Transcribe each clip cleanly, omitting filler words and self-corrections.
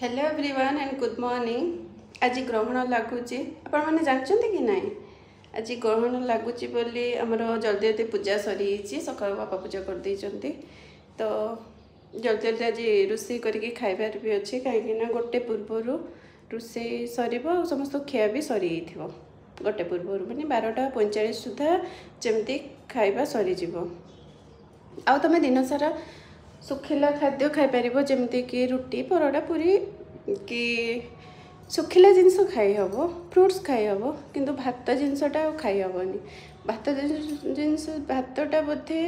Hello everyone and good morning. आज ग्रहण लगुच आपण मैंने जानते कि नहीं। आज ग्रहण लगुच बोली आमर जल्दी जल्दी पूजा सरी सकाल बापा पूजा कर देइचंती। तो जल्दी जल्दी आज रोषे करके खाइबार भी अच्छे कहीं गोटे पूर्वर रोषे सर समस्त खिया भी सरी गोटे पूर्वर मैंने 12:45 सुधा जमती खाइबा सरीज। आ तुम दिन सारा सुखिला खाद्य खाईपर जमती कि रुटी परोटा पूरी कि सुखिला जिनस खाई हम फ्रुट्स खाई हम किंतु भात जिनसटा खाई हेनी। भात जिनस भातटा बोधे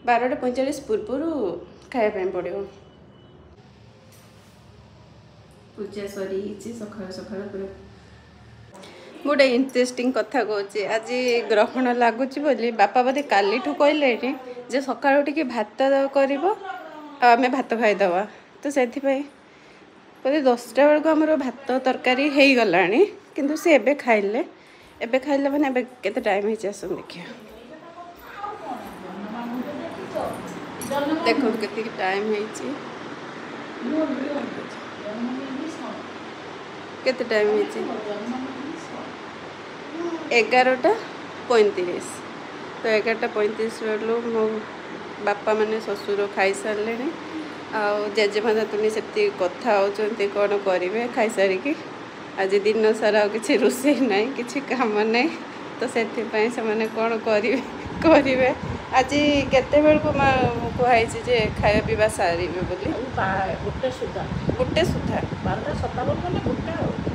12:45 पूर्वर खायापी पड़ो। पूजा सरी सकाल सकाल पूरा गोटे इंटरेस्टिंग कथा कहूँ। आज ग्रहण लगुच बोली बापा बोधे काली कहले जे सकाल टिके भात कर आमे भात खाईदवा। तो से बोधे 10टा बेलू आमर भात तरकारी हो गला किंतु से एबे खाइले मैंने एबे केते टाइम हो आस देखिए देखो केते टाइम केते टाइम 11:35। तो 11:35 बेलू मो बापा माने ससुर खाई सारे जेजेमा तुनी से कथा होती कौन करेंगे खाई सारिकी। आज दिन सारा किसी रोषे ना कि कम ना तो से कौन करेंगे आज केते बेलू कहुई जे खाया पीवा सारे बोली गोटे सुधा 12:57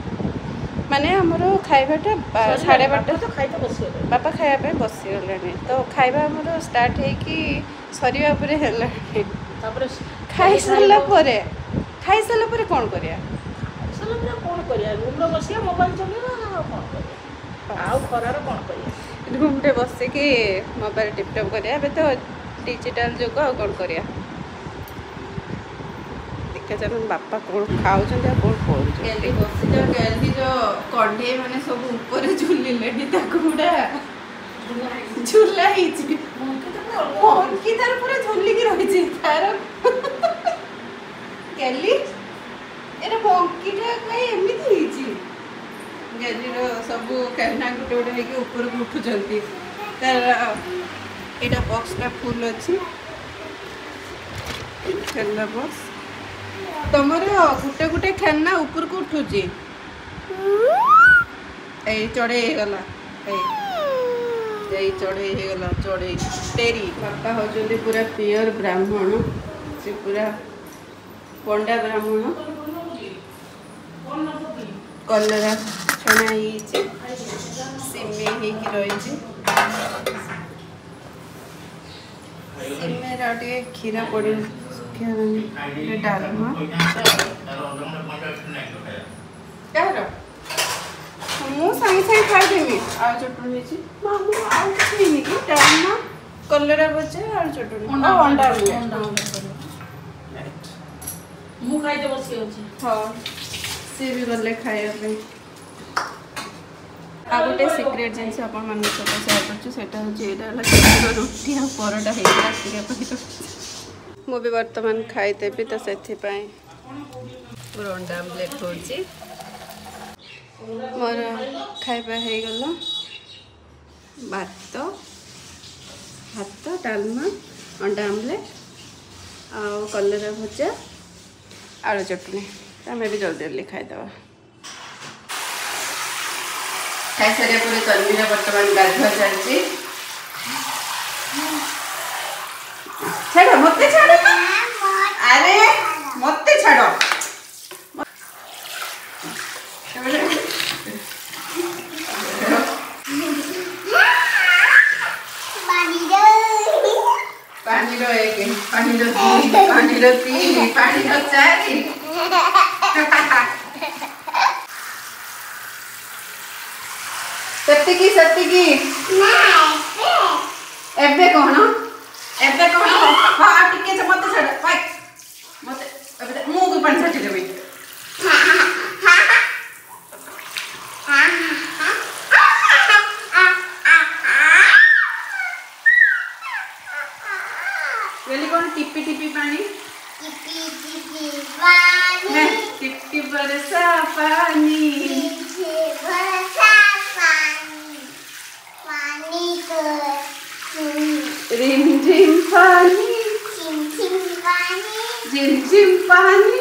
माने आमर खाइबाटा 12:30 तो खाई बस बापा खाया बसीगले। तो खाइबा आमर स्टार्ट होगी सरिया खाई सारा कौन करिया रूम बस मोबाइल चलार कौन कर रूम टे बसिकी मोबाइल टिपटप करिया। तो डिजिटल जुग आ कौन करिया देखा बापा कौन खाऊ कौन कर बस जो कढ़े मैंने सब ऊपर झुलिले गुड़ा झुला मंकी तार पूरा झुलिकी रही तार गैली एरा मंकीटा कहीं एमती गैलीर सब कहना गोटे गोटे होगी ऊपर को उठुंट तार यहाँ बक्सटा फुल अच्छी खेलना बक्स तुम गोटे गोटे खेलना ऊपर को उठुची चढ़े गला चढ़े गला चढ़े टेरी। बापा होचंदी पूरा प्योर ब्राह्मण से पूरा पंडा ब्राह्मण। कलरा छना सिमे रही सिमेर टे क्षीर पड़े डालमा मु सागे सागे खाईदेवी आलू चटनी कि डालमा कलरा भजा आलू चटनी अंडा मु खाई बस हाँ सी भी गले खाया आ गोटे सिक्रेट जिनस आपण सेयार कर रुटी आ परोटा मुझे बर्तमान खाईदेवी। तो से अंडा आमलेट हो मोर खाइबा हो गला भात भात डालमा अंडा आमलेट आ कलरा भजा आलू चटनी। आम भी जल्दी जल्दी खाईदे खाई सारे पूरे तन्वीर बर्तमान गाधुआ चलती छाड़ मत छाड़ अरे मत छाड़ सत्तिकी सत्तिकी एबे कौन हाँ टिके से मत छाड़ मत मुंह को पानी छाटी देबी बेली कौन टिपी टिपी पानी टिपी टिपी पानी टिपी पानी रिम झिम पानी झिम झिम पानी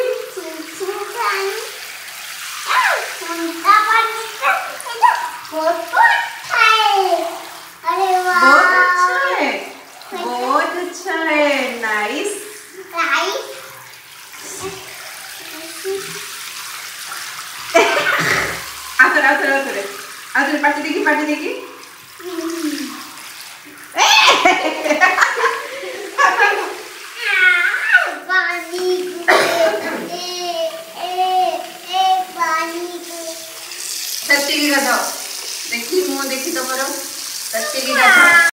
बहुत अच्छा है नाइस आतरे पार्टी देखी